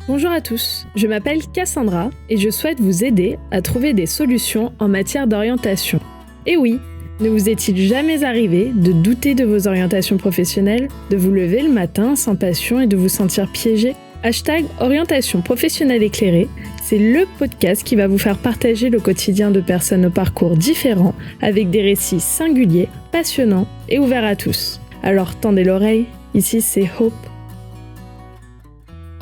Bonjour à tous, je m'appelle Cassandra et je souhaite vous aider à trouver des solutions en matière d'orientation. Et oui, ne vous est-il jamais arrivé de douter de vos orientations professionnelles, de vous lever le matin sans passion et de vous sentir piégé ? #orientation professionnelle éclairée, c'est le podcast qui va vous faire partager le quotidien de personnes aux parcours différents avec des récits singuliers, passionnants et ouverts à tous. Alors tendez l'oreille, ici c'est Hope.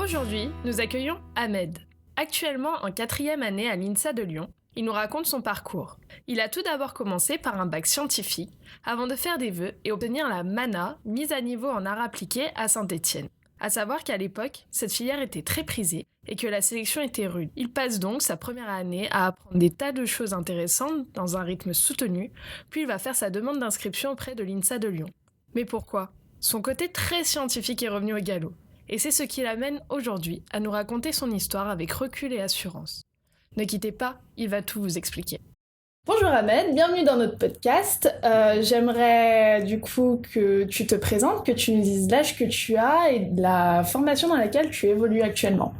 Aujourd'hui, nous accueillons Ahmed. Actuellement en 4e année à l'INSA de Lyon, il nous raconte son parcours. Il a tout d'abord commencé par un bac scientifique, avant de faire des vœux et obtenir la MANA, mise à niveau en art appliqué à Saint-Étienne. À savoir qu'à l'époque, cette filière était très prisée et que la sélection était rude. Il passe donc sa première année à apprendre des tas de choses intéressantes dans un rythme soutenu, puis il va faire sa demande d'inscription auprès de l'INSA de Lyon. Mais pourquoi ? Son côté très scientifique est revenu au galop. Et c'est ce qui l'amène aujourd'hui à nous raconter son histoire avec recul et assurance. Ne quittez pas, il va tout vous expliquer. Bonjour Ahmed, bienvenue dans notre podcast. J'aimerais du coup que tu te présentes, que tu nous dises l'âge que tu as et la formation dans laquelle tu évolues actuellement.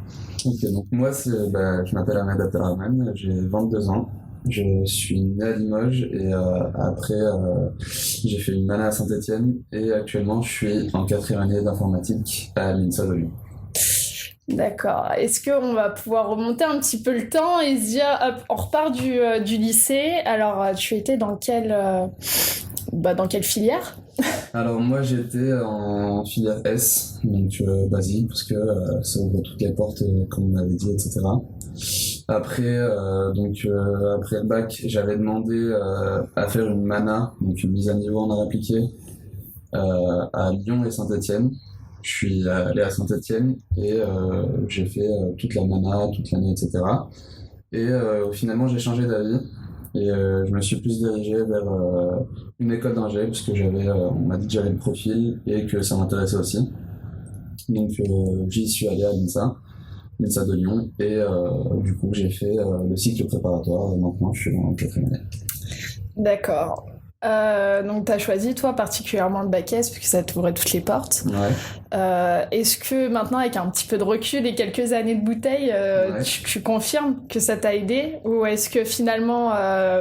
Ok, donc moi je m'appelle Ahmed Abdelrahman, j'ai 22 ans. Je suis né à Limoges et après j'ai fait une MANA à Saint-Étienne et actuellement je suis en 4e année d'informatique à l'INSA de Lyon. D'accord. Est-ce qu'on va pouvoir remonter un petit peu le temps et se dire, hop, on repart du lycée. Alors, tu étais dans quelle filière ? Alors moi j'étais en filière S, donc basique parce que ça ouvre toutes les portes comme on avait dit, etc. Après après le bac j'avais demandé à faire une MANA, donc une mise à niveau en art appliqué à Lyon et Saint-Étienne. Je suis allé à Saint-Étienne et j'ai fait toute la MANA, toute l'année, etc. Et finalement j'ai changé d'avis. Et je me suis plus dirigé vers une école d'ingé parce que on m'a dit que j'avais le profil et que ça m'intéressait aussi. Donc j'y suis allé à l'INSA de Lyon, et du coup j'ai fait le cycle préparatoire et maintenant je suis en 4e année. D'accord. Donc tu as choisi toi particulièrement le bac S puisque ça t'ouvrait toutes les portes. Ouais. Est-ce que maintenant avec un petit peu de recul et quelques années de bouteille, Ouais. tu confirmes que ça t'a aidé, ou est-ce que finalement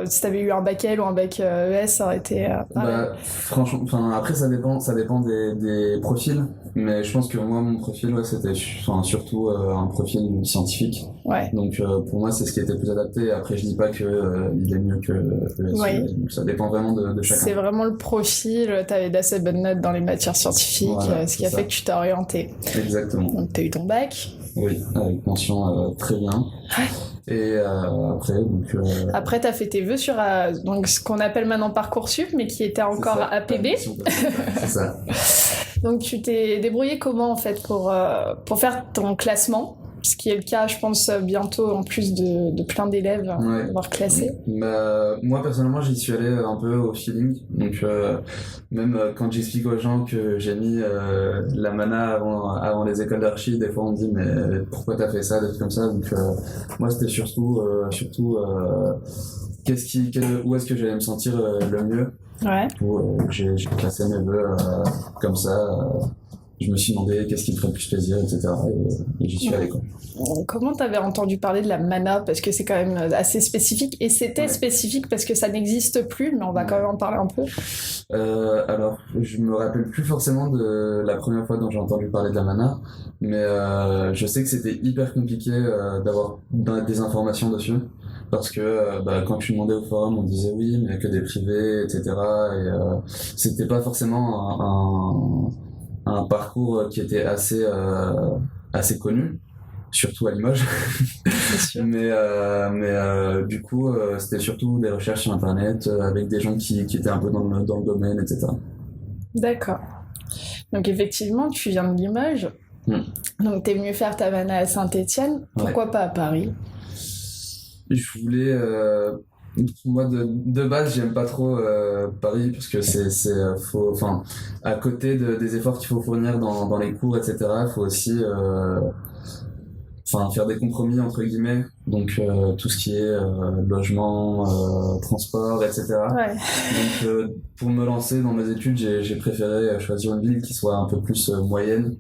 si t'avais eu un bac L ou un bac ES ça aurait été franchement, après ça dépend des profils, mais je pense que moi mon profil c'était surtout un profil scientifique. Ouais. Donc pour moi c'est ce qui était plus adapté. Après je dis pas que il est mieux que ES. Ouais. Donc ça dépend vraiment de chacun. C'est vraiment le profil, t'avais d'assez bonnes notes dans les matières scientifiques, voilà, ce qui a fait que tu t'es orienté. Exactement. Donc t'as eu ton bac. Oui, avec mention très bien. Ouais. Et Après t'as fait tes vœux sur donc ce qu'on appelle maintenant Parcoursup, mais qui était encore APB. C'est ça. Donc tu t'es débrouillé comment en fait pour faire ton classement, ce qui est le cas je pense bientôt en plus de plein d'élèves voir classés. Moi personnellement j'y suis allé un peu au feeling, donc même quand j'explique aux gens que j'ai mis la MANA avant les écoles d'archi, des fois on me dit mais pourquoi t'as fait ça, des trucs comme ça. Donc moi c'était surtout où est-ce que j'allais me sentir le mieux. Ouais. J'ai classé mes vœux comme ça. Je me suis demandé qu'est-ce qui me ferait le plus plaisir, etc. Et j'y suis allé, quoi. Comment t'avais entendu parler de la MANA ? Parce que c'est quand même assez spécifique. Et c'était spécifique parce que ça n'existe plus, mais on va quand même en parler un peu. Alors, je me rappelle plus forcément de la première fois dont j'ai entendu parler de la MANA, mais je sais que c'était hyper compliqué d'avoir des informations dessus. Parce que quand tu demandais au forum, on disait oui, mais que des privés, etc. Et c'était pas forcément un parcours qui était assez connu, surtout à Limoges. mais du coup c'était surtout des recherches sur internet avec des gens qui étaient un peu dans le domaine, etc. D'accord. Donc effectivement tu viens de Limoges. Donc t'es venu faire ta MANA à Saint-Étienne. Pourquoi pas à Paris ? Je voulais moi de base j'aime pas trop Paris parce que à côté des efforts qu'il faut fournir dans les cours, etc., faut aussi faire des compromis entre guillemets, donc tout ce qui est logement, transport, etc. Ouais. Donc pour me lancer dans mes études, j'ai préféré choisir une ville qui soit un peu plus moyenne,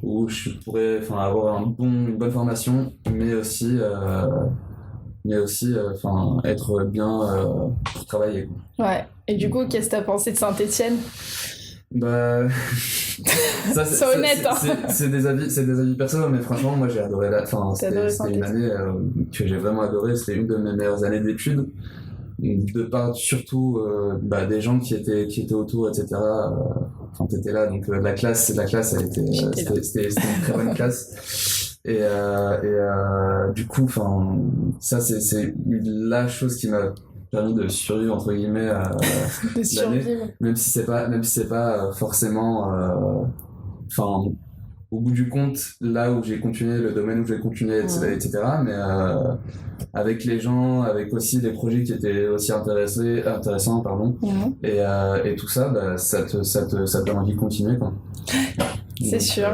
où je pourrais avoir une bonne formation, mais aussi être bien pour travailler. Ouais. Et du coup, qu'est-ce que t'as pensé de Saint-Étienne? Bah, ça Sois honnête, hein. c'est des avis perso, mais franchement, moi j'ai adoré c'était une année que j'ai vraiment adoré. C'était une de mes meilleures années d'études, de part surtout des gens qui étaient autour, etc. T'étais là, donc la classe, elle était, c'était une très bonne classe. Et du coup, ça c'est la chose qui m'a permis de survivre entre guillemets l'année, même si c'est pas forcément au bout du compte là où j'ai continué, le domaine où j'ai continué, etc. Mais avec les gens, avec aussi des projets qui étaient aussi intéressants, pardon, et tout ça, ça te donne envie de continuer, quoi. C'est sûr.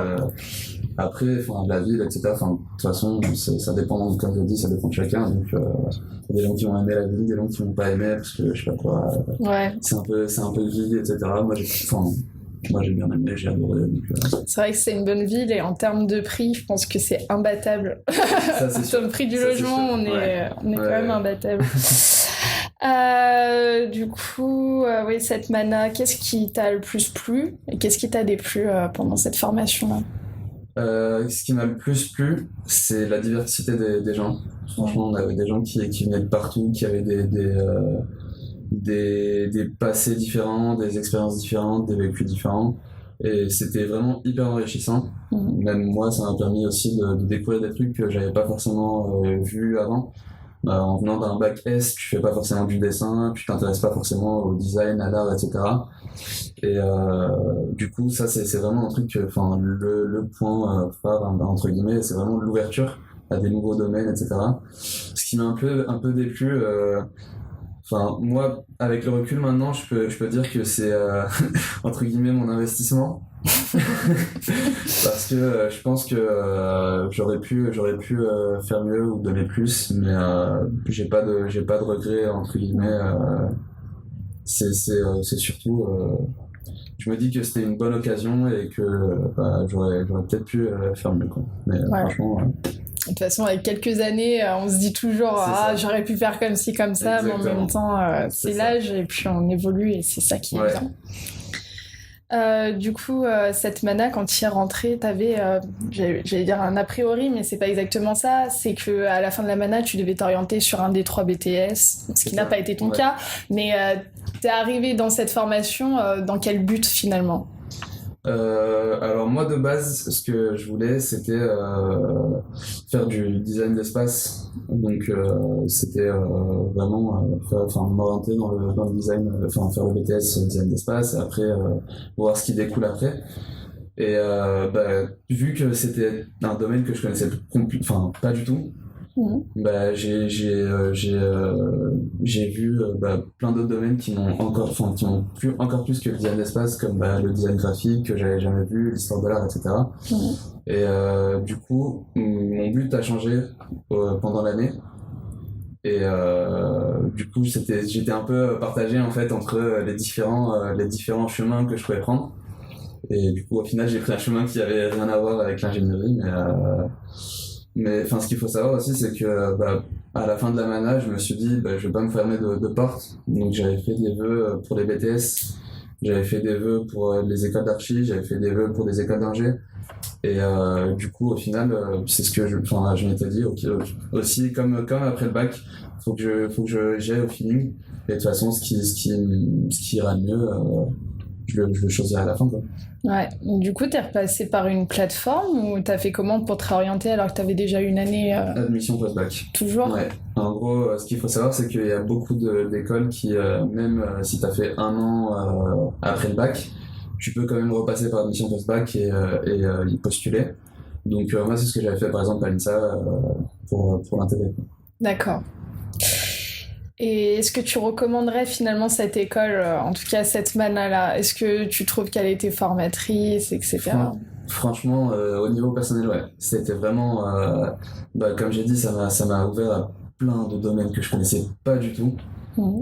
Après, la ville, etc. De toute façon, ça dépend, comme je dis, ça dépend de chacun. Donc, il y a des gens qui vont aimer la ville, des gens qui vont pas aimer parce que je sais pas quoi. C'est un peu vide, etc. Moi, j'ai bien aimé, j'ai adoré. Donc, C'est vrai que c'est une bonne ville et en termes de prix, je pense que c'est imbattable. Ça, c'est Sur le prix du logement, on est quand même imbattable. Du coup, oui, cette mana, qu'est-ce qui t'a le plus plu et qu'est-ce qui t'a déplu pendant cette formation-là? Ce qui m'a le plus plu, c'est la diversité des gens. Franchement, on avait des gens qui venaient de partout, qui avaient des passés différents, des expériences différentes, des vécus différents. Et c'était vraiment hyper enrichissant. Même moi, ça m'a permis aussi de découvrir des trucs que j'avais pas forcément vus avant. En venant d'un bac S, tu fais pas forcément du dessin, tu t'intéresses pas forcément au design, à l'art, etc. Et du coup, ça c'est vraiment un truc, le point phare entre guillemets, c'est vraiment l'ouverture à des nouveaux domaines, etc. Ce qui m'a un peu déplu. Moi, avec le recul maintenant, je peux dire que c'est entre guillemets mon investissement. Parce que je pense que j'aurais pu faire mieux ou donner plus, mais j'ai pas de regrets entre guillemets. C'est surtout je me dis que c'était une bonne occasion et que j'aurais peut-être pu faire mieux, quoi. Mais franchement de toute façon, avec quelques années, on se dit toujours j'aurais pu faire comme ci, comme ça, mais en même temps, c'est l'âge et puis on évolue et c'est ça qui est bien. Du coup, cette mana, quand tu y es rentré, t'avais, j'allais dire un a priori, mais c'est pas exactement ça. C'est que à la fin de la mana, tu devais t'orienter sur un des 3 BTS, ce qui n'a pas été ton cas. Mais t'es arrivé dans cette formation dans quel but finalement? Alors moi de base, ce que je voulais, c'était faire du design d'espace. Donc c'était vraiment m'orienter dans le design, faire le BTS design d'espace et après voir ce qui découle après. Et vu que c'était un domaine que je connaissais pas du tout, j'ai vu plein d'autres domaines qui m'ont plu encore plus que le design d'espace, comme le design graphique que j'avais jamais vu, l'histoire de l'art, etc. Et du coup, mon but a changé pendant l'année. Et du coup, j'étais un peu partagé en fait entre les différents chemins que je pouvais prendre. Et du coup, au final, j'ai pris un chemin qui avait rien à voir avec l'ingénierie, mais ce qu'il faut savoir aussi, c'est que à la fin de la mana, je me suis dit je vais pas me fermer de portes. Donc j'avais fait des vœux pour les BTS, j'avais fait des vœux pour les écoles d'archi, j'avais fait des vœux pour des écoles d'ingé. Et du coup, au final, c'est ce que je m'étais dit aussi, comme après le bac, faut que j'aille au feeling. Et de toute façon, ce qui ira mieux, je le choisirai à la fin, quoi. Ouais, du coup, t'es repassé par une plateforme ou t'as fait comment pour te réorienter alors que t'avais déjà une année Admission post-bac. Toujours? Ouais. En gros, ce qu'il faut savoir, c'est qu'il y a beaucoup d'écoles qui, même si t'as fait un an après le bac, tu peux quand même repasser par admission post-bac et y postuler. Donc moi, c'est ce que j'avais fait par exemple à l'INSA pour l'intégrer. D'accord. Et est-ce que tu recommanderais finalement cette école, en tout cas cette mana-là? Est-ce que tu trouves qu'elle était formatrice, etc.? Franchement, au niveau personnel, ouais. C'était vraiment, comme j'ai dit, ça m'a ouvert à plein de domaines que je connaissais pas du tout.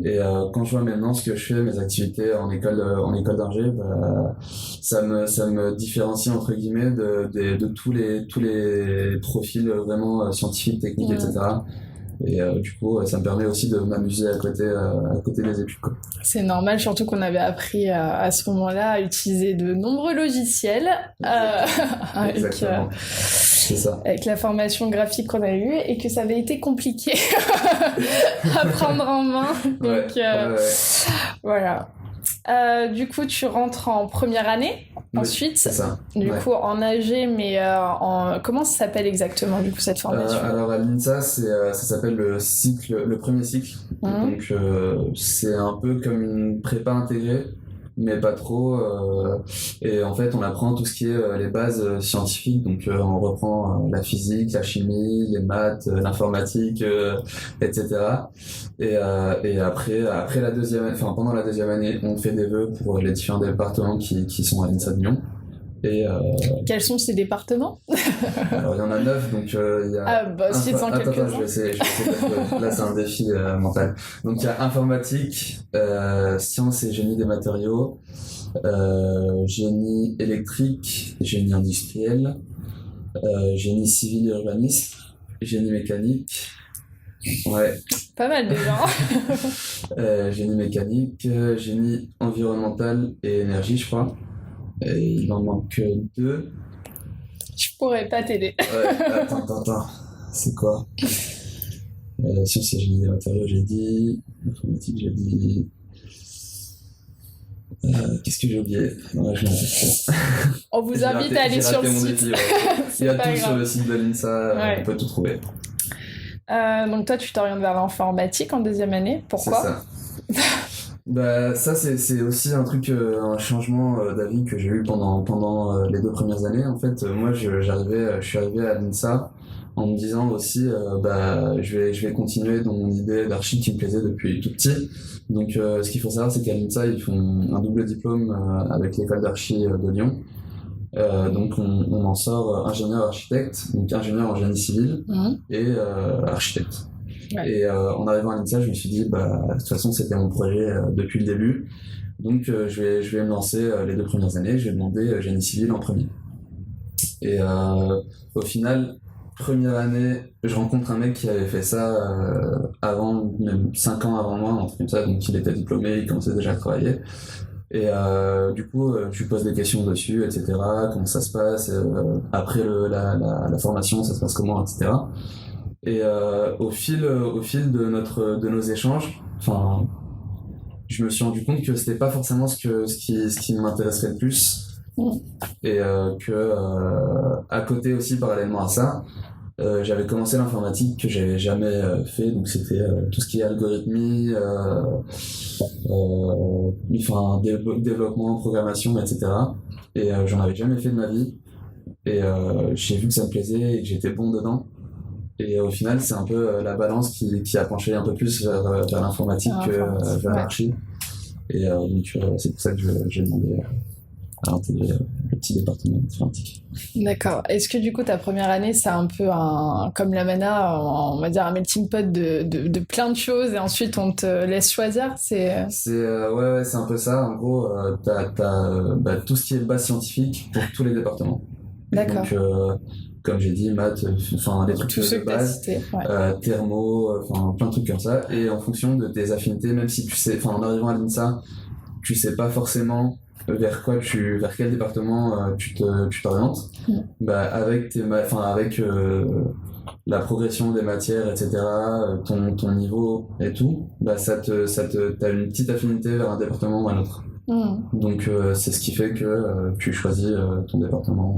Et quand je vois maintenant ce que je fais, mes activités en école d'ingé, ça me différencie entre guillemets de tous les profils vraiment scientifiques, techniques, etc. Et du coup, ça me permet aussi de m'amuser à côté des études, quoi. C'est normal, surtout qu'on avait appris à ce moment-là à utiliser de nombreux logiciels Exactement. C'est ça. Avec la formation graphique qu'on a eue et que ça avait été compliqué à prendre en main. Donc voilà. Du coup, tu rentres en première année. Ensuite, c'est ça. Du coup, en AG, mais comment ça s'appelle exactement, du coup, cette formation? Alors, à l'INSA, ça s'appelle le premier cycle. Donc, c'est un peu comme une prépa intégrée, mais pas trop. Et en fait, on apprend tout ce qui est les bases scientifiques. Donc, on reprend la physique, la chimie, les maths, l'informatique, etc. Et après pendant la deuxième année, on fait des vœux pour les différents départements qui sont à l'INSA de Lyon. Et quels sont ces départements? Alors il y en a 9, donc il y a... Attends, je vais essayer là c'est un défi mental. Donc il y a informatique, sciences et génie des matériaux, génie électrique, génie industriel, génie civil et urbanisme, génie mécanique. Ouais. Pas mal déjà. Génie mécanique, génie environnemental et énergie, je crois. Et il en manque 2. Je pourrais pas t'aider. Ouais, attends. C'est quoi? Sciences et génie des matériaux, j'ai dit. Informatique, j'ai dit. Qu'est-ce que j'ai oublié? Ouais, je m'en rappelle. On vous invite à aller sur le site. Défi, ouais. Il y a tout sur le site de l'INSA, on peut tout trouver. Donc toi, tu t'orientes vers l'informatique en deuxième année. Pourquoi? C'est ça. Ça c'est aussi un truc, un changement d'avis que j'ai eu pendant les 2 premières années. En fait, moi je suis arrivé à l'INSA en me disant aussi je vais continuer dans mon idée d'archi qui me plaisait depuis tout petit. Donc ce qu'il faut savoir, c'est qu'à l'INSA ils font un double diplôme avec l'école d'archi de Lyon. Donc on en sort ingénieur architecte, donc ingénieur en génie civil et architecte. Ouais. Et en arrivant à l'INSA, je me suis dit, de toute façon, c'était mon projet depuis le début. Donc, je vais me lancer les 2 premières années. Je vais demander génie civil en premier. Et au final, première année, je rencontre un mec qui avait fait ça avant, même 5 ans avant moi, un truc comme ça. Donc, il était diplômé, il commençait déjà à travailler. Et du coup, je lui pose des questions dessus, etc. Comment ça se passe après la formation, ça se passe comment, etc. Et au fil de nos échanges, enfin, je me suis rendu compte que c'était pas forcément ce qui m'intéresserait le plus. Et que à côté aussi, parallèlement à ça, j'avais commencé l'informatique que j'avais jamais fait, donc c'était tout ce qui est algorithmie, développement, programmation, etc. Et j'en avais jamais fait de ma vie. Et j'ai vu que ça me plaisait et que j'étais bon dedans. Et au final, c'est un peu la balance qui a penché un peu plus vers l'informatique que vers l'archi. Et donc, c'est pour ça que j'ai demandé à intégrer le petit département d'informatique. D'accord. Est-ce que du coup, ta première année, c'est un peu comme la mana, on va dire un melting pot de plein de choses et ensuite on te laisse choisir? Ouais, c'est un peu ça. En gros, t'as tout ce qui est base scientifique pour tous les départements. D'accord. Donc, comme j'ai dit, maths, enfin les trucs de base, thermo, enfin plein de trucs comme ça. Et en fonction de tes affinités, même si tu sais, enfin en arrivant à l'INSA, tu sais pas forcément vers quel département tu t'orientes. Avec la progression des matières, etc., ton niveau et tout, t'as une petite affinité vers un département ou un autre. Donc c'est ce qui fait que tu choisis ton département.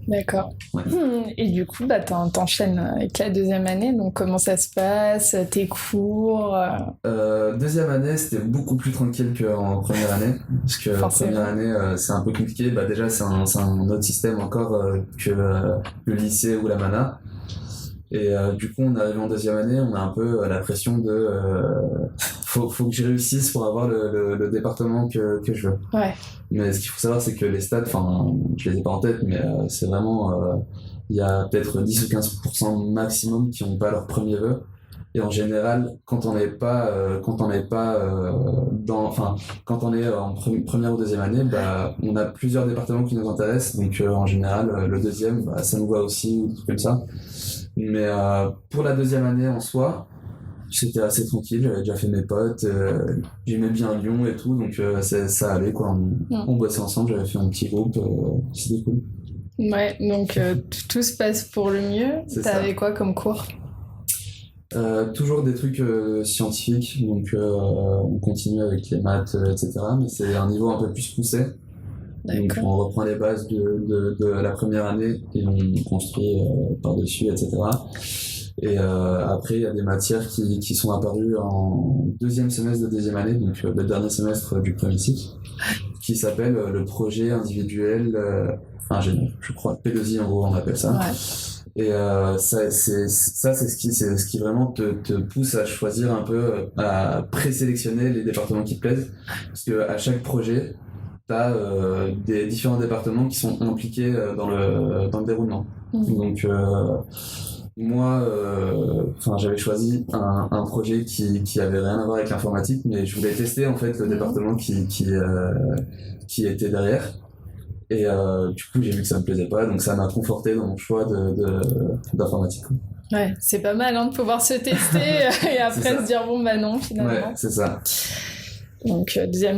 D'accord. Ouais. Et du coup, t'enchaînes avec la deuxième année, donc comment ça se passe, tes cours? Deuxième année, c'était beaucoup plus tranquille qu'en première année, parce que première année, c'est un peu compliqué. Déjà, c'est un autre système encore que le lycée ou la mana. Et du coup, on est arrivé en deuxième année, on a un peu la pression de faut que je réussisse pour avoir le département que je veux. Ouais. Mais ce qu'il faut savoir, c'est que les stats, enfin, je les ai pas en tête, mais c'est vraiment, il y a peut-être 10 ou 15% maximum qui n'ont pas leur premier vœu. Et en général, quand on n'est pas, quand on est en première ou deuxième année, bah, on a plusieurs départements qui nous intéressent. Donc, en général, le deuxième, bah, ça nous va aussi, ou des trucs comme ça. Mais pour la deuxième année en soi, c'était assez tranquille. J'avais déjà fait mes potes, j'aimais bien Lyon et tout, donc ça allait quoi. On bossait ensemble, j'avais fait un petit groupe, c'était cool. Ouais, donc tout se passe pour le mieux. T'avais quoi comme cours? Toujours des trucs scientifiques, donc on continue avec les maths, etc. Mais c'est un niveau un peu plus poussé. Donc on reprend les bases de la première année et on construit par-dessus, etc. Et après, il y a des matières qui sont apparues en deuxième semestre de deuxième année, donc le dernier semestre du premier cycle, qui s'appelle le projet individuel ingénieur, je crois. P2I, en gros, on appelle ça. Ouais. Et c'est ce qui vraiment te pousse à choisir un peu, à présélectionner les départements qui te plaisent. Parce qu'à chaque projet, t'as des différents départements qui sont impliqués dans le déroulement. Donc moi, j'avais choisi un projet qui avait rien à voir avec l'informatique, mais je voulais tester en fait le département qui était derrière. Et du coup, j'ai vu que ça me plaisait pas, donc ça m'a conforté dans mon choix d'informatique. Ouais, c'est pas mal de pouvoir se tester et après se dire bon bah non finalement. Ouais, c'est ça. Donc deuxième,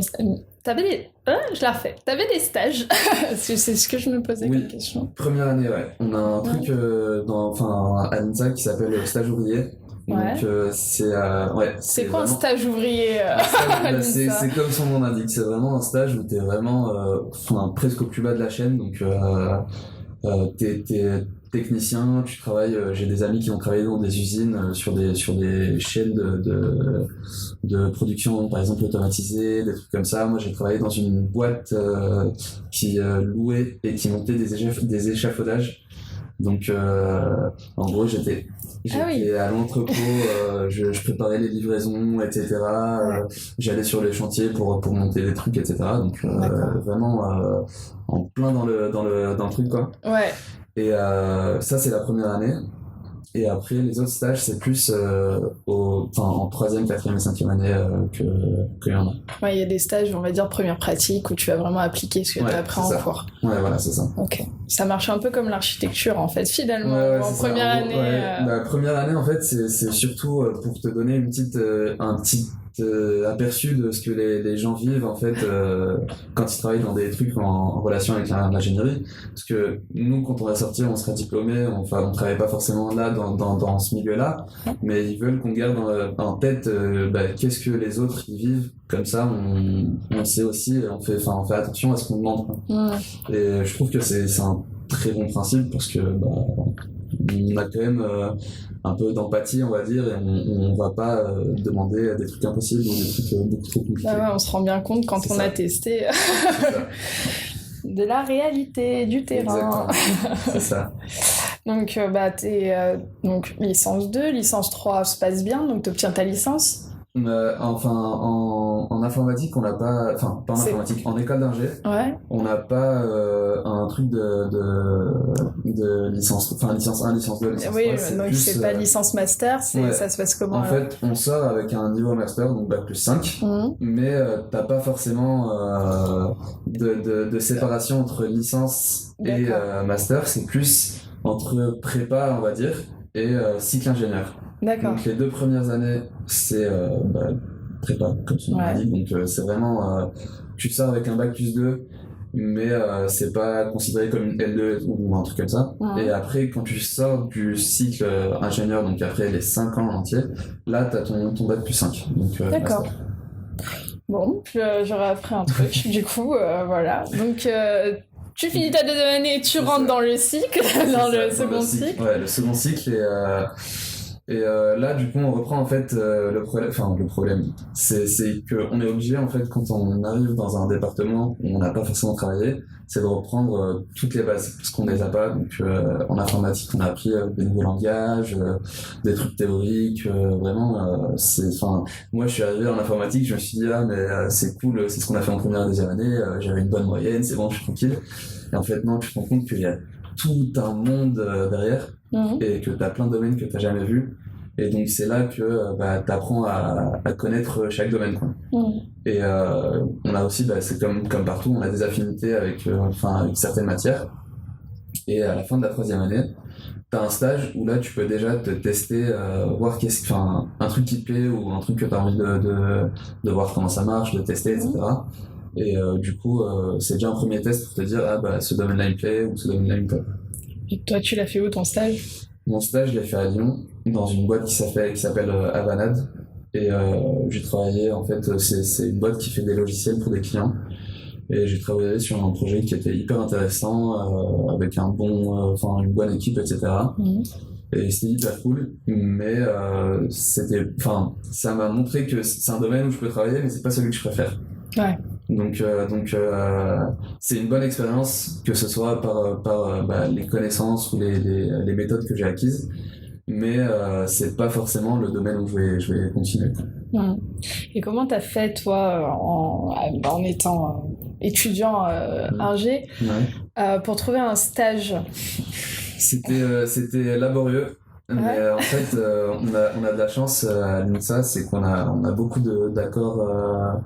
t'avais des, je la refais. T'avais des stages, c'est ce que je me posais comme question. Première année, ouais. On a un truc à l'INSA qui s'appelle stage ouvrier. Donc c'est quoi un stage ouvrier c'est comme son nom l'indique, c'est vraiment un stage où t'es vraiment presque au plus bas de la chaîne, donc t'es technicien, tu travailles, j'ai des amis qui ont travaillé dans des usines sur des chaînes de production, par exemple automatisées, des trucs comme ça. Moi j'ai travaillé dans une boîte qui louait et qui montait des échafaudages. Donc en gros j'étais à l'entrepôt, je préparais les livraisons, etc. J'allais sur les chantiers pour monter des trucs, etc. Donc vraiment en plein dans le truc quoi. Ouais. Et ça c'est la première année. Et après les autres stages c'est plus en troisième, quatrième et cinquième année qu'il y en a. Ouais, il y a des stages, on va dire première pratique où tu vas vraiment appliquer ce que tu as appris en cours. Ouais, voilà, c'est ça. Ok. Ça marche un peu comme l'architecture en fait, finalement. En première année. La première année en fait c'est surtout pour te donner un petit aperçu de ce que les gens vivent en fait quand ils travaillent dans des trucs en relation avec l'ingénierie, parce que nous quand on va sortir on sera diplômé, on travaille pas forcément là dans ce milieu là, mais ils veulent qu'on garde en tête qu'est-ce que les autres ils vivent, comme ça on sait aussi, on fait attention à ce qu'on demande. Et je trouve que c'est un très bon principe parce que on a quand même un peu d'empathie, on va dire, et on va pas demander des trucs impossibles ou des trucs beaucoup trop compliqués. On se rend bien compte quand on a testé de la réalité du terrain. Exactement. C'est ça. Donc t'es donc licence 2, licence 3 se passe bien, donc t'obtiens ta licence. En informatique, on n'a pas... Enfin, pas en informatique, en école d'ingé, on n'a pas un truc de licence... Enfin, licence 1, licence 2, licence 3. Oui, donc c'est pas licence master, ça se passe comment? En fait, on sort avec un niveau master, donc bac plus 5, mais t'as pas forcément de séparation entre licence et master, c'est plus entre prépa, on va dire, et cycle ingénieur. D'accord. Donc les 2 premières années, c'est prépa, comme son nom l'indique. Donc c'est vraiment, tu sors avec un bac plus 2, mais c'est pas considéré comme une L2 ou un truc comme ça. Et après, quand tu sors du cycle ingénieur, donc après les 5 ans entiers, là t'as ton bac plus 5. Donc, d'accord. Bon, j'aurais appris un truc, du coup, voilà. Donc tu finis ta deuxième année, tu rentres dans le cycle, dans le second cycle. Ouais, le second cycle Et là, du coup, on reprend en fait le problème, c'est qu'on est obligé en fait quand on arrive dans un département où on n'a pas forcément travaillé, c'est de reprendre toutes les bases parce qu'on les a pas. Donc en informatique, on a appris des nouveaux langages, des trucs théoriques, vraiment. Moi, je suis arrivé en informatique, je me suis dit ah mais c'est cool, c'est ce qu'on a fait en première et deuxième année, j'avais une bonne moyenne, c'est bon, je suis tranquille. Et en fait non, tu te rends compte qu'il y a tout un monde derrière et que tu as plein de domaines que tu n'as jamais vus. Et donc c'est là que tu apprends à connaître chaque domaine, quoi. Et on a aussi, c'est comme partout, on a des affinités avec certaines matières. Et à la fin de la troisième année, tu as un stage où là tu peux déjà te tester, voir un truc qui te plaît ou un truc que tu as envie de voir comment ça marche, de tester, etc. Et du coup, c'est déjà un premier test pour te dire ce domaine-là il me plaît ou ce domaine-là il me plaît. Et toi, tu l'as fait où ton stage? Mon stage, je l'ai fait à Lyon, dans une boîte qui s'appelle Avanade. Et j'ai travaillé, en fait, c'est une boîte qui fait des logiciels pour des clients. Et j'ai travaillé sur un projet qui était hyper intéressant, avec une bonne équipe, etc. Et c'était hyper cool, mais ça m'a montré que c'est un domaine où je peux travailler, mais c'est pas celui que je préfère. Ouais. Donc c'est une bonne expérience, que ce soit par les connaissances ou les méthodes que j'ai acquises, mais c'est pas forcément le domaine où je vais continuer. Et comment t'as fait toi en étant étudiant ingé pour trouver un stage? C'était laborieux. Mais en fait, on a de la chance à l'INSA, c'est qu'on a beaucoup d'accords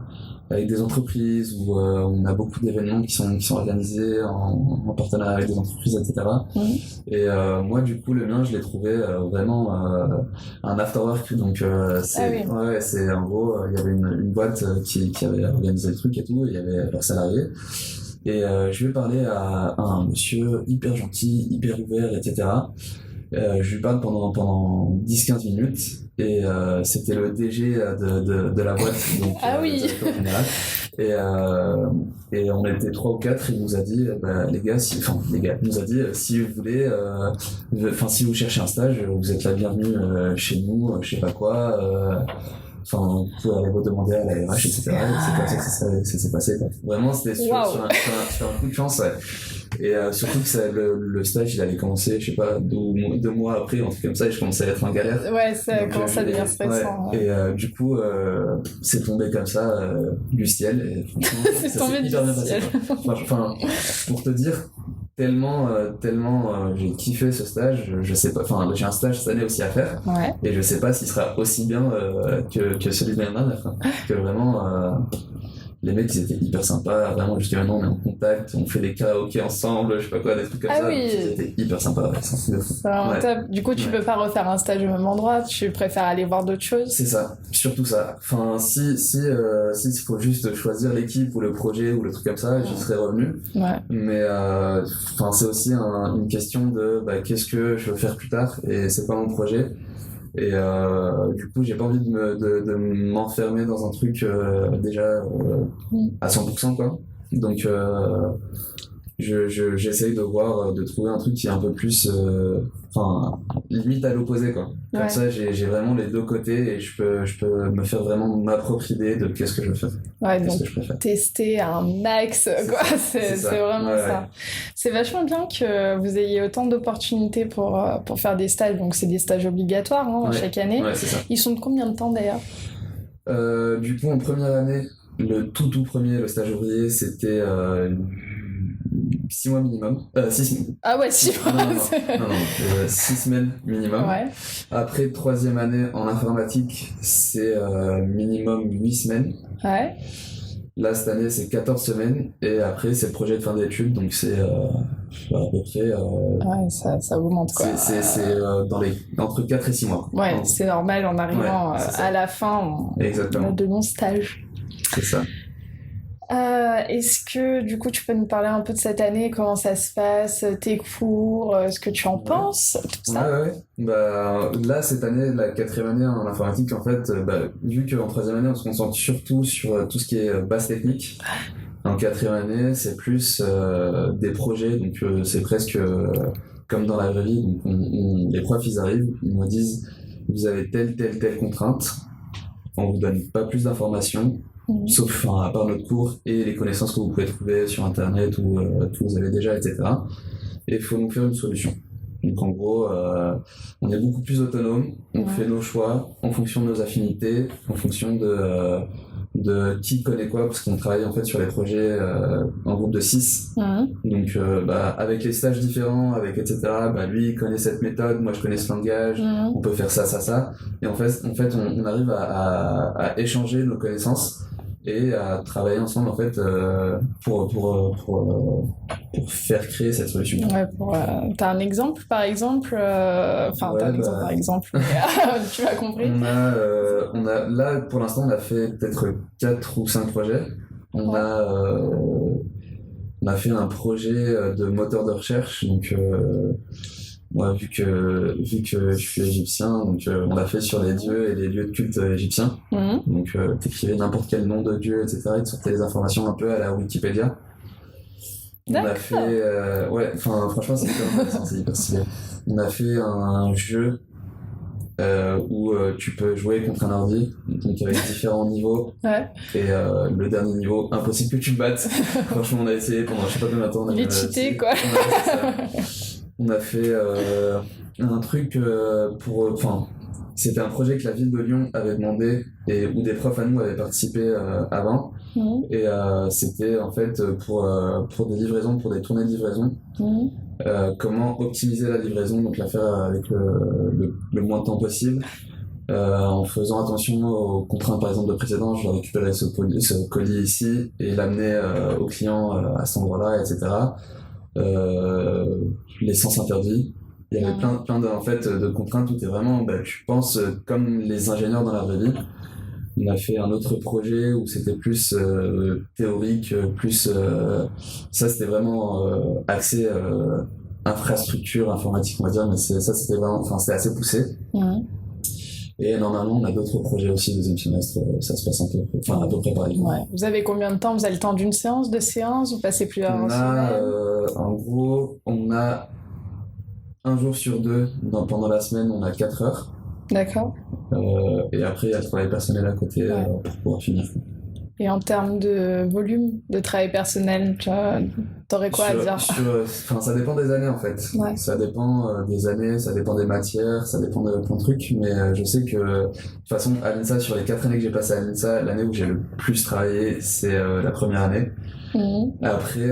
avec des entreprises où on a beaucoup d'événements qui sont organisés en partenariat avec des entreprises, etc. Et moi, du coup, le mien, je l'ai trouvé vraiment un afterwork. Donc, c'est en gros, il y avait une boîte qui avait organisé le truc et tout, il y avait leurs salariés. Et je lui ai parlé à un monsieur hyper gentil, hyper ouvert, etc. Je lui parle pendant 10-15 minutes et c'était le DG de la boîte, donc directeur général. Et on était 3 ou 4, il nous a dit il nous a dit si vous voulez, si vous cherchez un stage, vous êtes la bienvenue chez nous, je sais pas quoi. Vous pouvez aller redemander à la RH, etc. Et c'est comme ça que ça s'est passé, quoi. Vraiment, c'était sur un coup de chance, ouais. Et surtout que le stage, il allait commencer, je sais pas, 2 mois après, un truc comme ça, et je commençais à être en galère. Ouais, ça commence à devenir stressant. Ouais. Et du coup, c'est tombé comme ça du ciel, et franchement, c'est tombé du ciel. Pour te dire, tellement j'ai kiffé ce stage, je sais pas, j'ai un stage cette année aussi à faire, et je sais pas s'il sera aussi bien que celui de l'année dernière, que vraiment les mecs ils étaient hyper sympas, vraiment jusqu'à maintenant on est en contact, on fait des karaokés ensemble, je sais pas quoi, des trucs comme ça, oui. Ils étaient hyper sympas, c'est un truc de fou. Top. Du coup tu peux pas refaire un stage au même endroit, tu préfères aller voir d'autres choses? C'est ça, surtout ça. Si faut juste choisir l'équipe ou le projet ou le truc comme ça, j'y serais revenu. Mais c'est aussi une question de qu'est-ce que je veux faire plus tard et c'est quoi mon projet. Et du coup j'ai pas envie de m'enfermer dans un truc déjà à 100%, quoi. Donc j'essaye de trouver un truc qui est un peu plus limite à l'opposé, quoi. Comme ça j'ai vraiment les deux côtés et je peux me faire vraiment ma propre idée de qu'est-ce que je veux faire, donc que je préfère tester un max, quoi. C'est vraiment ça. C'est vachement bien que vous ayez autant d'opportunités pour faire des stages, donc c'est des stages obligatoires chaque année. C'est ça. Ils sont de combien de temps d'ailleurs? Du coup en première année, le tout premier, le stage ouvrier, c'était 6 mois minimum. 6 semaines. Ah ouais, 6 mois. Non, 6 semaines minimum. Après, troisième année en informatique, c'est minimum 8 semaines. Là, cette année, c'est 14 semaines. Et après, c'est le projet de fin d'études, donc c'est à peu près... ça augmente, quoi. C'est entre 4 et 6 mois. C'est normal, en arrivant à la fin, on a de longs stages. C'est ça. Est-ce que du coup tu peux nous parler un peu de cette année, comment ça se passe, tes cours, ce que tu en penses, tout ça? Là cette année, la 4e année en informatique, en fait, vu qu'en 3e année on se concentre surtout sur tout ce qui est base technique, en 4e année c'est plus des projets, donc c'est presque comme dans la vraie vie. Donc les profs ils arrivent, ils nous disent vous avez telle contrainte, on vous donne pas plus d'informations, sauf à part notre cours et les connaissances que vous pouvez trouver sur internet ou que vous avez déjà, etc. Et il faut nous faire une solution. Donc en gros, on est beaucoup plus autonome, on fait nos choix en fonction de nos affinités, en fonction de qui connaît quoi, parce qu'on travaille en fait sur les projets en groupe de 6. Donc avec les stages différents, avec etc., lui il connaît cette méthode, moi je connais ce langage, on peut faire ça. Et en fait on arrive à échanger nos connaissances et à travailler ensemble en fait pour faire créer cette solution. Ouais, t'as un exemple par exemple t'as un exemple par exemple, tu m'as compris. On a là pour l'instant on a fait peut-être 4 ou 5 projets. On a fait un projet de moteur de recherche, donc moi, vu que je suis égyptien, donc on l'a fait sur les dieux et les lieux de culte égyptiens. Donc t'écrivais n'importe quel nom de dieu, etc. et tu sortais les informations un peu à la Wikipédia. On a fait franchement c'est hyper intéressant, c'est hyper stylé. On a fait un jeu où tu peux jouer contre un ordi, donc avec différents niveaux. Et le dernier niveau, impossible que tu le battes. Franchement on a essayé pendant je sais pas combien de temps. Il est cheaté quoi. On a fait un truc c'était un projet que la ville de Lyon avait demandé et où des profs à nous avaient participé avant. Et c'était en fait pour des livraisons, pour des tournées de livraison. Comment optimiser la livraison, donc la faire avec le moins de temps possible. En faisant attention aux contraintes par exemple de précédent, je dois récupérer ce colis ici et l'amener au client à cet endroit-là, etc. L'essence interdite. Il y avait plein de contraintes où t'es vraiment, tu penses comme les ingénieurs dans la vraie vie. On a fait un autre projet où c'était plus théorique, plus ça c'était vraiment axé infrastructure informatique on va dire, mais c'était vraiment, c'était assez poussé. Et normalement on a d'autres projets aussi deuxième semestre, ça se passe à peu près pareil. Vous avez combien de temps? Vous avez le temps d'une séance, 2 séances, vous passez plusieurs semaines? En gros on a un jour sur 2 pendant la semaine on a 4 heures. D'accord. Et après il y a le travail personnel à côté pour pouvoir finir. Et en termes de volume de travail personnel, t'aurais quoi à dire? Ça dépend des années en fait. Ça dépend des années, ça dépend des matières, ça dépend de plein de trucs. Mais je sais que de toute façon à l'INSA, sur les 4 années que j'ai passées à l'INSA, l'année où j'ai le plus travaillé c'est la première année. Après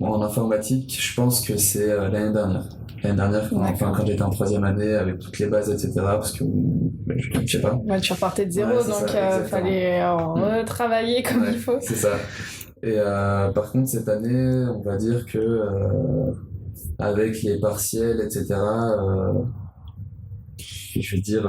en informatique, je pense que c'est l'année dernière. L'année dernière, quand j'étais en 3e année avec toutes les bases, etc. Parce que je sais pas. Tu repartais de zéro, donc il fallait retravailler comme il faut. C'est ça. Et par contre, cette année, on va dire que avec les partiels, etc., je vais dire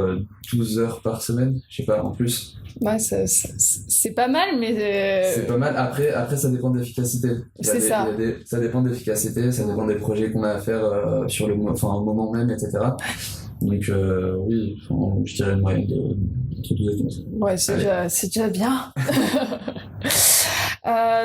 12 heures par semaine, je sais pas, en plus. C'est pas mal, mais... C'est pas mal. Après, ça dépend de l'efficacité. C'est ça. Ça dépend de l'efficacité, ça dépend des projets qu'on a à faire au moment même, etc. Donc oui, je dirais une moyenne de 12 heures. Ouais, c'est déjà bien.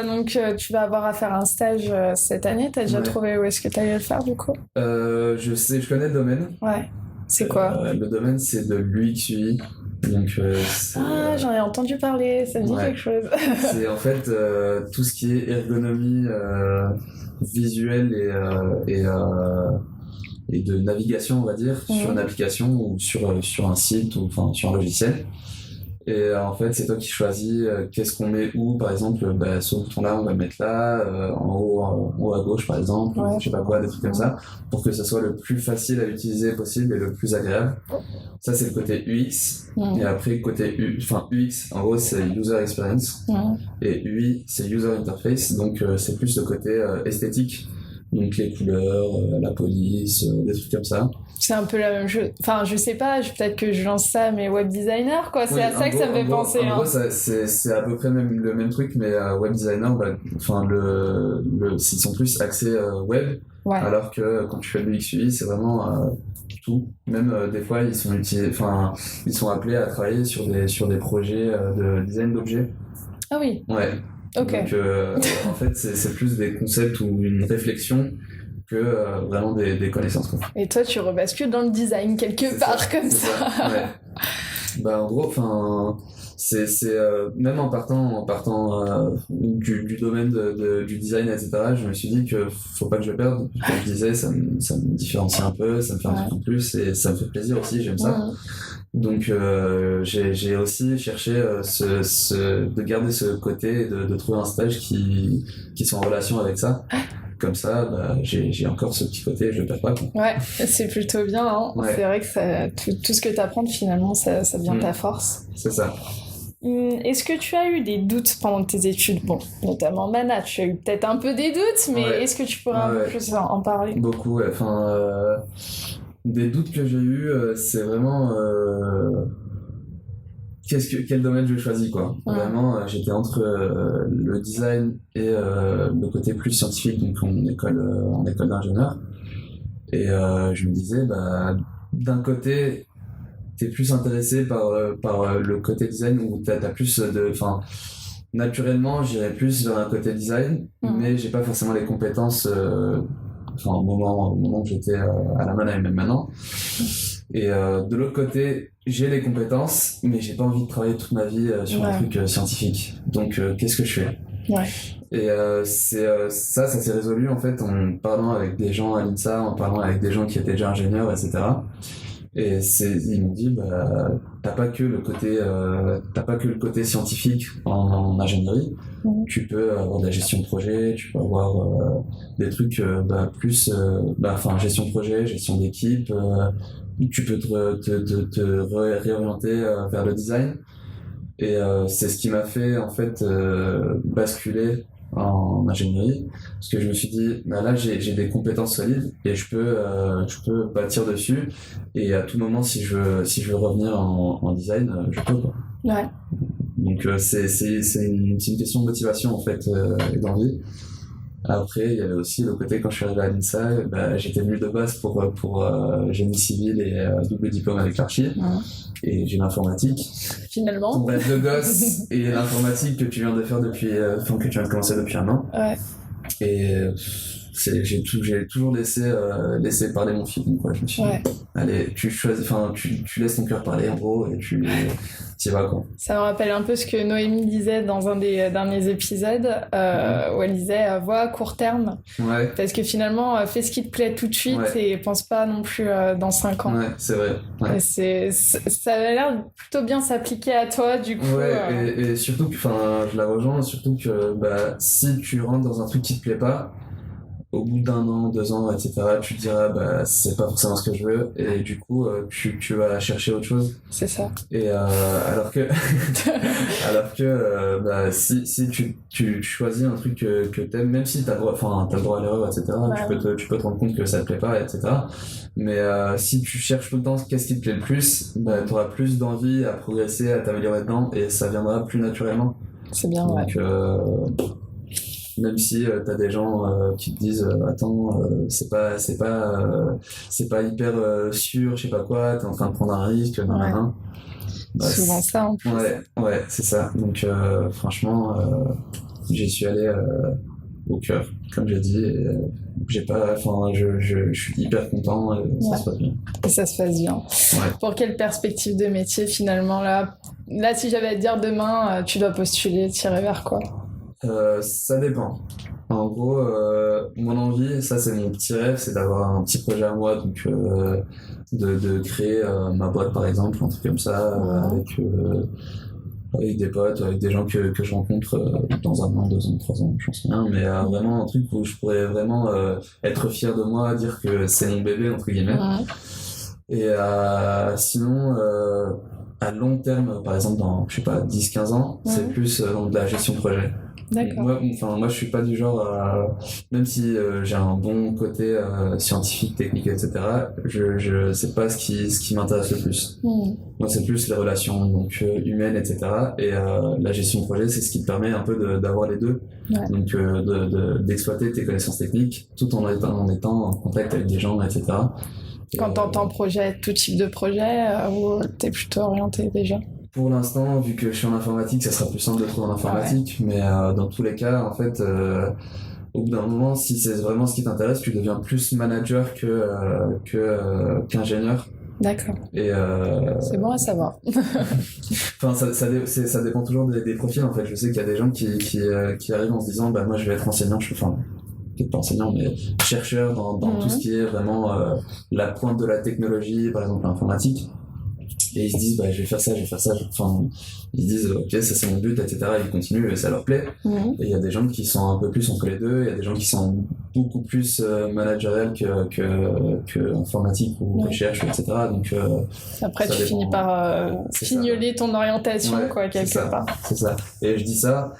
Donc tu vas avoir à faire un stage cette année. T'as déjà trouvé où est-ce que t'allais le faire du coup? Je connais le domaine. Ouais. C'est quoi? Le domaine c'est de l'UX/UI. Donc, j'en ai entendu parler, ça me dit quelque chose. C'est en fait tout ce qui est ergonomie visuelle et de navigation, on va dire, sur une application ou sur un site ou sur un logiciel. Et en fait, c'est toi qui choisis qu'est-ce qu'on met où. Par exemple, ce bouton-là, on va le mettre là, en haut à gauche, par exemple, ou je sais pas quoi, des trucs comme ça, pour que ça soit le plus facile à utiliser possible et le plus agréable. Ça, c'est le côté UX. Et après, côté UX, en gros, c'est User Experience. Et UI, c'est User Interface. Donc, c'est plus le côté esthétique. Donc, les couleurs, la police, des trucs comme ça. C'est un peu la même chose. Enfin, je sais pas, peut-être que je lance ça, mais web designer, quoi. C'est à ça que ça me fait penser. En gros, c'est à peu près le même truc, mais web designer, ils sont plus axés web, alors que quand tu fais le UX/UI, c'est vraiment tout. Même des fois, ils sont appelés à travailler sur des projets de design d'objets. Ah oui. Ouais. Ok. Donc, en fait, c'est plus des concepts ou une réflexion vraiment des connaissances, quoi. Et toi, tu rebascules dans le design quelque part comme ça. Ouais. Bah, en gros, enfin, c'est même en partant du domaine du design, etc., je me suis dit que faut pas que je perde. Comme je disais, ça me différencie un peu, ça me fait un truc en plus et ça me fait plaisir aussi, j'aime ça. Donc j'ai aussi cherché de garder ce côté et de trouver un stage qui soit en relation avec ça. Comme ça, bah, j'ai encore ce petit côté, je le perds pas, quoi. Ouais, c'est plutôt bien, hein. Ouais. C'est vrai que tout ce que tu apprends, finalement, ça devient ta force. C'est ça. Est-ce que tu as eu des doutes pendant tes études? Bon, notamment Mana, tu as eu peut-être un peu des doutes, mais est-ce que tu pourrais un peu plus en parler? Beaucoup, ouais. Enfin, des doutes que j'ai eus, c'est vraiment quel domaine je choisis, quoi. Vraiment, j'étais entre le design et le côté plus scientifique, donc en école d'ingénieur. Et je me disais, bah, d'un côté, t'es plus intéressé par le côté design où t'as plus enfin, naturellement, j'irais plus vers un côté design, mais j'ai pas forcément les compétences, au moment où j'étais à la Mana et même maintenant. Et de l'autre côté, j'ai les compétences, mais j'ai pas envie de travailler toute ma vie sur un truc scientifique. Donc, qu'est-ce que je fais? Et ça s'est résolu en fait en parlant avec des gens à l'INSA, en parlant avec des gens qui étaient déjà ingénieurs, etc. Et ils m'ont dit, bah, t'as pas que le côté scientifique en ingénierie. Tu peux avoir de la gestion de projet, tu peux avoir des trucs plus gestion de projet, gestion d'équipe. Tu peux te réorienter vers le design. Et c'est ce qui m'a fait en fait basculer en ingénierie, parce que je me suis dit, bah là j'ai des compétences solides et je peux bâtir dessus, et à tout moment si je veux revenir en design, je peux, quoi. Ouais. Donc c'est une question de motivation en fait, et d'envie. Après, il y avait aussi le côté, quand je suis arrivé à l'INSA, bah, j'étais venu de base pour génie civil et double diplôme avec l'archi. Et j'ai l'informatique. Finalement. Ton rêve de gosse et l'informatique que tu viens de faire que tu viens de commencer depuis un an. Ouais. Et j'ai toujours laissé parler mon feeling, quoi. Je me suis dit, allez, tu choisis, tu laisses ton cœur parler, en gros, et tu y vas, quoi. Ça me rappelle un peu ce que Noémie disait dans un des derniers épisodes, où elle disait, vois à court terme. Ouais. Parce que finalement, fais ce qui te plaît tout de suite et pense pas non plus dans 5 ans. Ouais, c'est vrai. Ouais. Et ça a l'air plutôt bien s'appliquer à toi, du coup. Ouais, et surtout que, je la rejoins, surtout que, bah, si tu rentres dans un truc qui te plaît pas, au bout d'1 an, 2 ans, etc., tu te diras, bah, c'est pas forcément ce que je veux, et du coup, tu vas chercher autre chose. C'est ça. Et alors que bah, si tu choisis un truc que t'aimes, même si t'as le droit à l'erreur, etc., tu peux te rendre compte que ça te plaît pas, etc. Mais si tu cherches tout le temps qu'est-ce qui te plaît le plus, bah, t'auras plus d'envie à progresser, à t'améliorer dedans, et ça viendra plus naturellement. C'est bien. Donc, même si t'as des gens qui te disent attends, c'est pas hyper sûr, je sais pas quoi, t'es en train de prendre un risque, bah, souvent ça en plus. Ouais, c'est ça. Donc franchement, j'y suis allé au cœur, comme j'ai dit, et je suis hyper content, et ça se passe bien. Et ça se passe bien. Pour quelle perspective de métier finalement là, si j'avais à te dire demain, tu dois postuler, tirer vers quoi? Ça dépend. En gros, mon envie, ça c'est mon petit rêve, c'est d'avoir un petit projet à moi, donc de créer ma boîte par exemple, un truc comme ça, avec des potes, avec des gens que je rencontre dans 1 an, 2 ans, 3 ans, j'en sais rien, mais vraiment un truc où je pourrais vraiment être fier de moi, dire que c'est mon bébé, entre guillemets. Et sinon, à long terme, par exemple dans, je sais pas, 10-15 ans, c'est plus dans de la gestion de projet. D'accord. Moi je suis pas du genre même si j'ai un bon côté scientifique, technique, etc., je c'est pas ce qui m'intéresse le plus. Moi c'est plus les relations donc humaines, etc., et la gestion de projet c'est ce qui te permet un peu d'avoir les deux, donc d'exploiter tes connaissances techniques tout en étant en contact avec des gens, etc. Quand t'entends projet, tout type de projet, ou t'es plutôt orienté déjà? Pour l'instant, vu que je suis en informatique, ça sera plus simple de trouver en informatique, mais dans tous les cas, en fait, au bout d'un moment, si c'est vraiment ce qui t'intéresse, tu deviens plus manager qu'ingénieur. D'accord. Et c'est bon à savoir. Enfin, ça dépend toujours des profils en fait. Je sais qu'il y a des gens qui arrivent en se disant bah moi je vais être enseignant, enfin peut-être pas enseignant mais chercheur dans tout ce qui est vraiment la pointe de la technologie, par exemple l'informatique. Et ils se disent bah je vais faire ça, enfin ils se disent ok ça c'est mon but, etc. Ils continuent et ça leur plaît. Et il y a des gens qui sont un peu plus entre les deux, il y a des gens qui sont beaucoup plus managériels que informatique ou recherche, etc. Donc après tu finis par fignoler ton orientation quoi quelque part. C'est ça. Et je dis ça,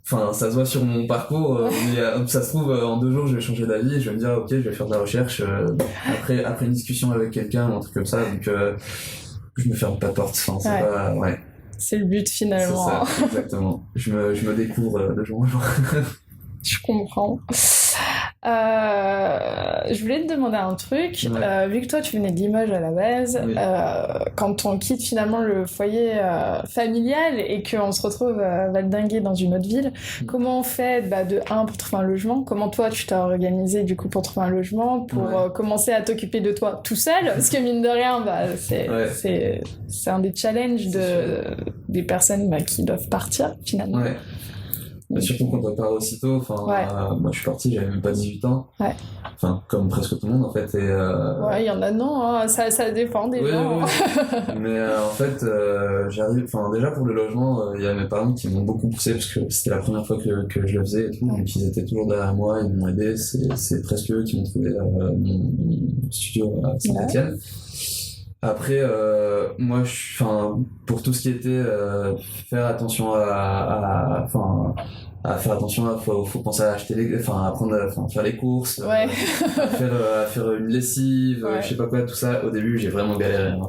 enfin ça se voit sur mon parcours, mais ça se trouve en 2 jours je vais changer d'avis, je vais me dire ok je vais faire de la recherche après une discussion avec quelqu'un ou un truc comme ça, donc je me ferme pas de porte, enfin c'est pas c'est le but finalement. C'est ça, exactement. Je me découvre de jour en jour. Je comprends. Je voulais te demander un truc. Vu que toi tu venais de Limoges à la base, quand on quitte finalement le foyer familial et qu'on se retrouve valdinguer dans une autre ville, comment on fait de 1 pour trouver un logement? Comment toi tu t'es organisé du coup pour trouver un logement, pour commencer à t'occuper de toi tout seul? Parce que mine de rien, c'est un des challenges des personnes qui doivent partir finalement. Ouais. Mais surtout quand on part aussitôt, moi je suis parti, j'avais même pas 18 ans. Enfin, comme presque tout le monde en fait. Ouais, il y en a non, hein, ça dépend des gens. Mais en fait, j'arrive, déjà pour le logement, il y a mes parents qui m'ont beaucoup poussé parce que c'était la première fois que je le faisais et tout. Donc ils étaient toujours derrière moi, ils m'ont aidé. C'est presque eux qui m'ont trouvé mon studio à Saint-Etienne. Après, moi, pour tout ce qui était faire attention faut penser à acheter apprendre à faire les courses, à faire une lessive, je sais pas quoi, tout ça. Au début, j'ai vraiment galéré. Hein.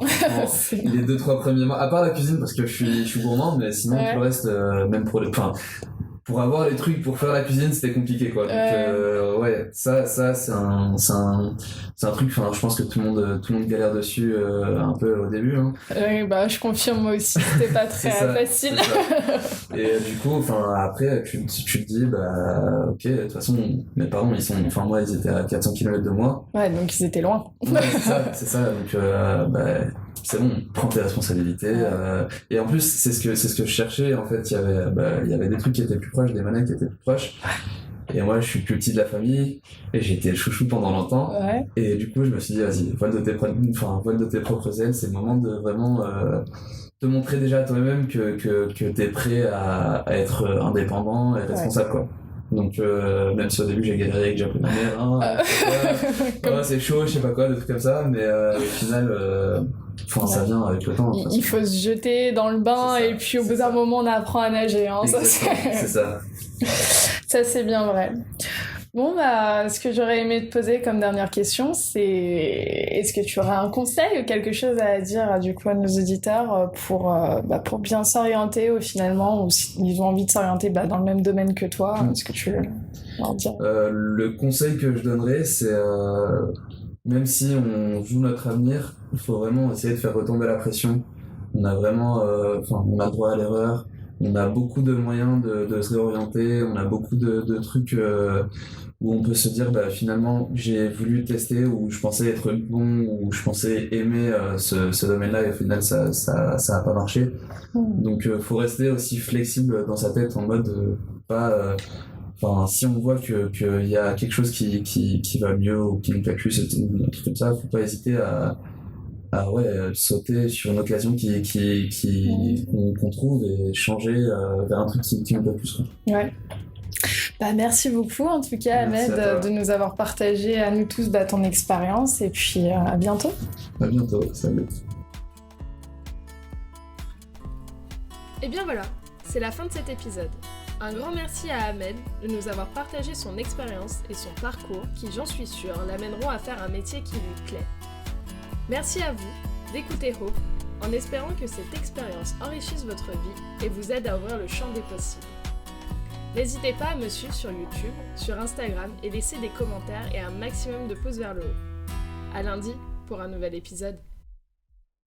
Les 2-3 premiers mois, à part la cuisine parce que je suis gourmand, mais sinon tout le reste, même pour avoir les trucs pour faire la cuisine, c'était compliqué quoi. Donc ça c'est un truc, je pense que tout le monde galère dessus un peu au début hein. Je confirme, moi aussi c'était pas très facile. Et du coup après tu te dis ok, de toute façon mes parents ils étaient à 400 km de moi. Ouais, donc ils étaient loin. c'est ça donc c'est bon, prends tes responsabilités. Et en plus, c'est ce que je cherchais. En fait, il y avait des trucs qui étaient plus proches, des manettes qui étaient plus proches. Et moi, je suis plus petit de la famille et j'ai été le chouchou pendant longtemps. Et du coup, je me suis dit, vas-y, vole de tes propres ailes. C'est le moment de vraiment te montrer déjà à toi-même que t'es prêt à être indépendant et responsable, quoi. Donc même si au début j'ai galéré avec Japon mère, c'est chaud, je sais pas quoi, des trucs comme ça, mais au final ça vient avec le temps. Il faut se jeter dans le bain et puis au bout d'un moment on apprend à nager. Hein, c'est ça. Ça c'est bien vrai. Bon, ce que j'aurais aimé te poser comme dernière question, c'est est-ce que tu aurais un conseil ou quelque chose à dire du coup à nos auditeurs pour bien s'orienter finalement, ou s'ils ont envie de s'orienter dans le même domaine que toi, est-ce que tu veux leur dire? Le conseil que je donnerais, c'est même si on joue notre avenir, il faut vraiment essayer de faire retomber la pression. On a vraiment, on a droit à l'erreur. On a beaucoup de moyens de se réorienter, on a beaucoup de trucs où on peut se dire finalement j'ai voulu tester, ou je pensais être bon, ou je pensais aimer ce domaine-là et au final ça a pas marché. Donc faut rester aussi flexible dans sa tête en mode si on voit qu'il y a quelque chose qui va mieux ou qui nous plaît plus, un truc comme ça, faut pas hésiter à sauter sur une occasion qu'on trouve et changer vers un truc qui nous plaît plus, quoi. Ouais. Merci beaucoup en tout cas Ahmed de nous avoir partagé à nous tous ton expérience, et puis à bientôt. À bientôt, salut. Et bien voilà, c'est la fin de cet épisode. Un grand merci à Ahmed de nous avoir partagé son expérience et son parcours qui, j'en suis sûre, l'amèneront à faire un métier qui lui plaît. Merci à vous d'écouter Hope, en espérant que cette expérience enrichisse votre vie et vous aide à ouvrir le champ des possibles. N'hésitez pas à me suivre sur YouTube, sur Instagram et laisser des commentaires et un maximum de pouces vers le haut. À lundi pour un nouvel épisode.